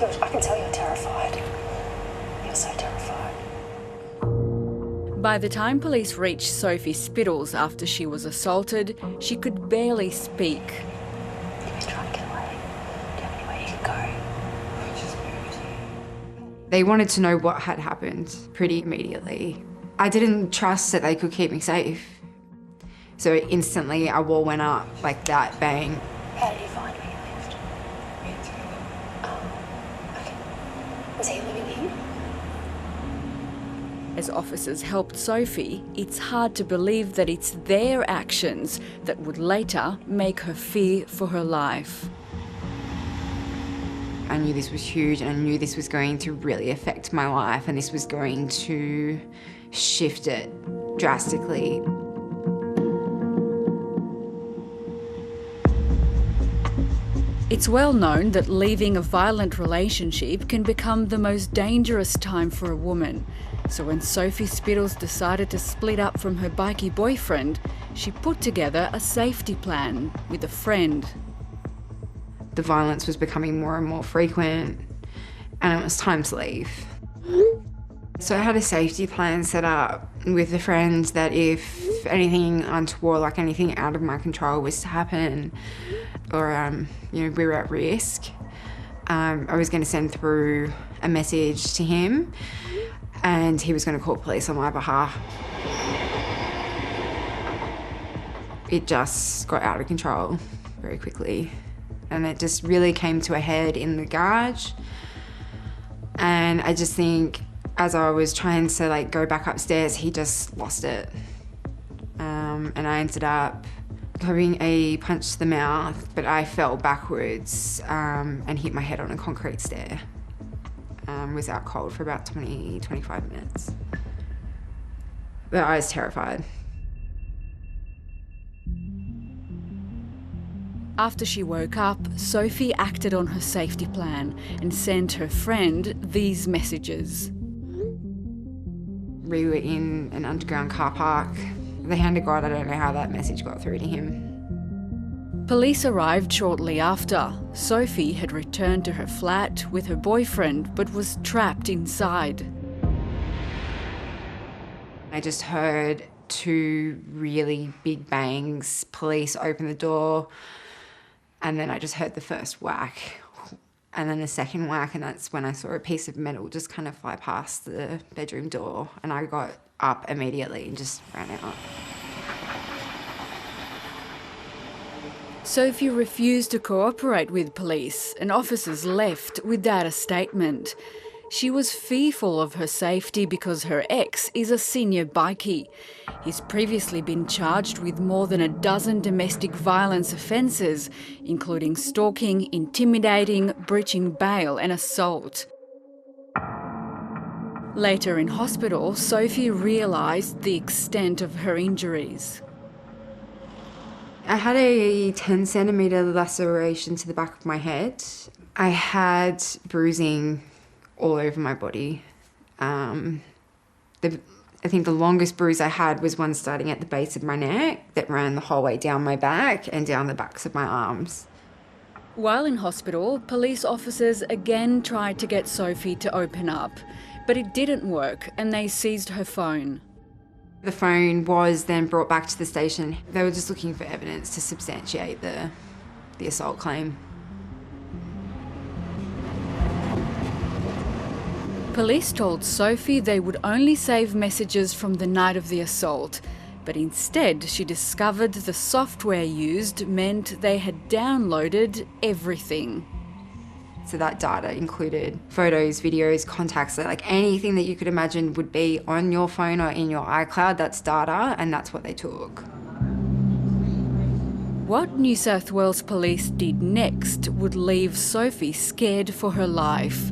I can tell you're terrified. You're so terrified. By the time police reached Sophie Spittles after she was assaulted, she could barely speak. He was trying to get away. Do you have anywhere you can go? They wanted to know what had happened pretty immediately. I didn't trust that they could keep me safe. So instantly a wall went up like that, bang. How did you find where you lived? Okay. Was he living here? As officers helped Sophie, it's hard to believe that it's their actions that would later make her fear for her life. I knew this was huge and I knew this was going to really affect my life and this was going to shift it drastically. It's well known that leaving a violent relationship can become the most dangerous time for a woman. So when Sophie Spittles decided to split up from her bikie boyfriend, she put together a safety plan with a friend. The violence was becoming more and more frequent and it was time to leave. So I had a safety plan set up with a friend that if anything untoward, like anything out of my control was to happen or we were at risk, I was going to send through a message to him and he was going to call police on my behalf. It just got out of control very quickly and it just really came to a head in the garage. And I just think as I was trying to go back upstairs, he just lost it. And I ended up having a punch to the mouth, but I fell backwards and hit my head on a concrete stair. Was out cold for about 20-25 minutes. But I was terrified. After she woke up, Sophie acted on her safety plan and sent her friend these messages. We were in an underground car park. The hand of God, I don't know how that message got through to him. Police arrived shortly after. Sophie had returned to her flat with her boyfriend but was trapped inside. I just heard 2 really big bangs. Police opened the door and then I just heard the first whack and then the second whack, and that's when I saw a piece of metal just kind of fly past the bedroom door and I got up immediately and just ran out. Sophie refused to cooperate with police and officers left without a statement. She was fearful of her safety because her ex is a senior bikie. He's previously been charged with more than a dozen domestic violence offences, including stalking, intimidating, breaching bail and assault. Later in hospital, Sophie realised the extent of her injuries. I had a 10-centimetre laceration to the back of my head. I had bruising all over my body. I think the longest bruise I had was one starting at the base of my neck that ran the whole way down my back and down the backs of my arms. While in hospital, police officers again tried to get Sophie to open up, but it didn't work and they seized her phone. The phone was then brought back to the station. They were just looking for evidence to substantiate the assault claim. Police told Sophie they would only save messages from the night of the assault, but instead she discovered the software used meant they had downloaded everything. So that data included photos, videos, contacts, like anything that you could imagine would be on your phone or in your iCloud, that's data, and that's what they took. What New South Wales Police did next would leave Sophie scared for her life.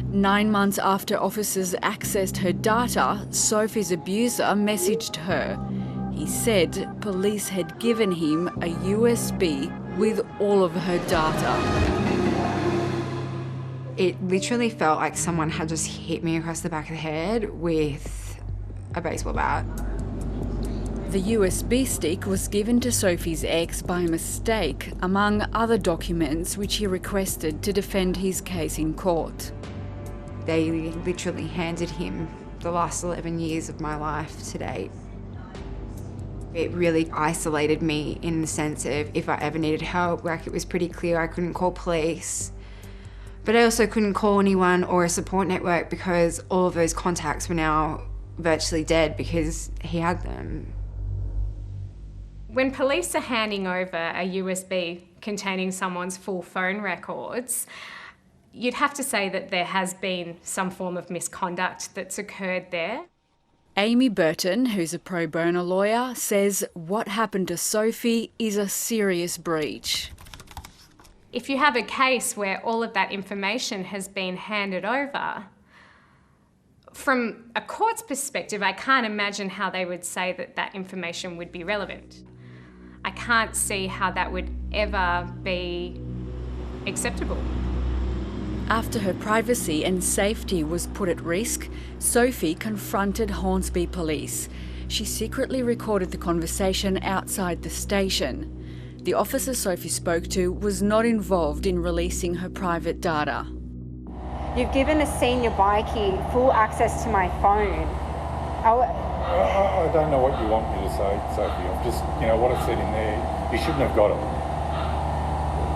9 months after officers accessed her data, Sophie's abuser messaged her. He said police had given him a USB with all of her data. It literally felt like someone had just hit me across the back of the head with a baseball bat. The USB stick was given to Sophie's ex by mistake, among other documents which he requested to defend his case in court. They literally handed him the last 11 years of my life to date. It really isolated me in the sense of if I ever needed help, like it was pretty clear I couldn't call police. But I also couldn't call anyone or a support network because all of those contacts were now virtually dead because he had them. When police are handing over a USB containing someone's full phone records, you'd have to say that there has been some form of misconduct that's occurred there. Amy Burton, who's a pro bono lawyer, says what happened to Sophie is a serious breach. If you have a case where all of that information has been handed over, from a court's perspective, I can't imagine how they would say that that information would be relevant. I can't see how that would ever be acceptable. After her privacy and safety was put at risk, Sophie confronted Hornsby Police. She secretly recorded the conversation outside the station. The officer Sophie spoke to was not involved in releasing her private data. You've given a senior bikie full access to my phone. I don't know what you want me to say, Sophie. I've just, what I said in there, you shouldn't have got it.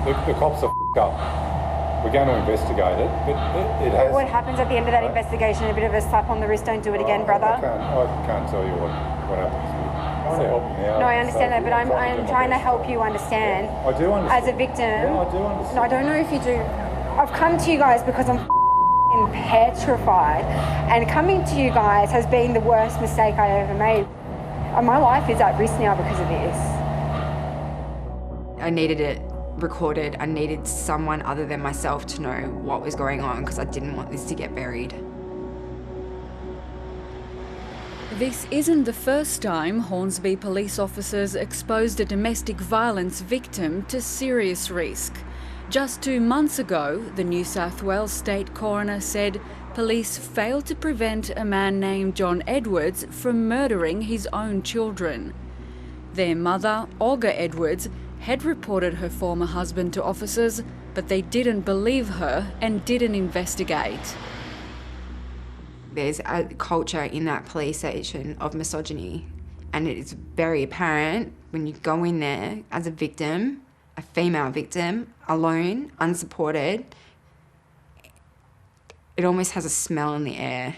The cops are up. We're going to investigate it, but it has... What happens at the end of that investigation? A bit of a slap on the wrist, don't do it again, brother? I can't tell you what happens. I want to help you now. No, I understand that, but I'm trying to help you understand. I do understand. As a victim... Yeah, I do understand. No, I don't know if you do. I've come to you guys because I'm petrified, and coming to you guys has been the worst mistake I ever made. My life is at risk now because of this. I needed it recorded. I needed someone other than myself to know what was going on because I didn't want this to get buried. This isn't the first time Hornsby police officers exposed a domestic violence victim to serious risk. Just 2 months ago, the New South Wales State Coroner said police failed to prevent a man named John Edwards from murdering his own children. Their mother, Olga Edwards, had reported her former husband to officers, but they didn't believe her and didn't investigate. There's a culture in that police station of misogyny, and it is very apparent when you go in there as a victim, a female victim, alone, unsupported. It almost has a smell in the air.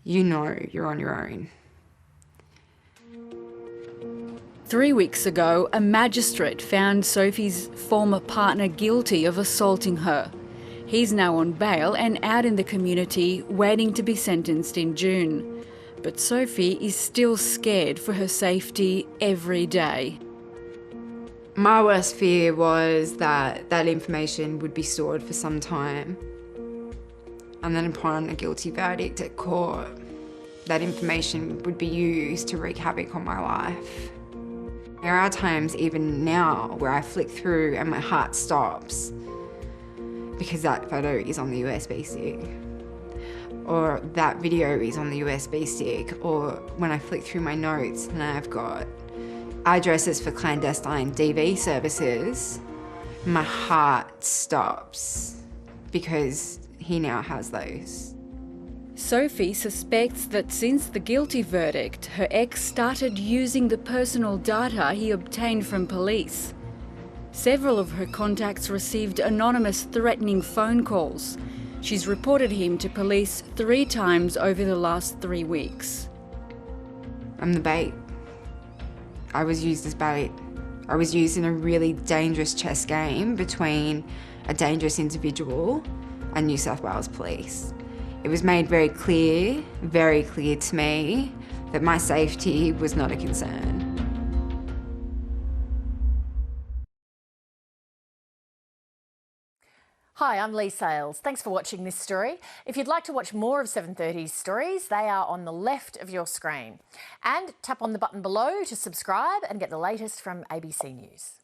You know you're on your own. 3 weeks ago, a magistrate found Sophie's former partner guilty of assaulting her. He's now on bail and out in the community, waiting to be sentenced in June. But Sophie is still scared for her safety every day. My worst fear was that that information would be stored for some time. And then upon a guilty verdict at court, that information would be used to wreak havoc on my life. There are times even now where I flick through and my heart stops because that photo is on the USB stick, or that video is on the USB stick, or when I flick through my notes and I've got addresses for clandestine DV services, my heart stops because he now has those. Sophie suspects that since the guilty verdict, her ex started using the personal data he obtained from police. Several of her contacts received anonymous threatening phone calls. She's reported him to police 3 times over the last 3 weeks. I'm the bait. I was used as bait. I was used in a really dangerous chess game between a dangerous individual and New South Wales Police. It was made very clear to me that my safety was not a concern. Hi, I'm Lee Sales. Thanks for watching this story. If you'd like to watch more of 730's stories, they are on the left of your screen. And tap on the button below to subscribe and get the latest from ABC News.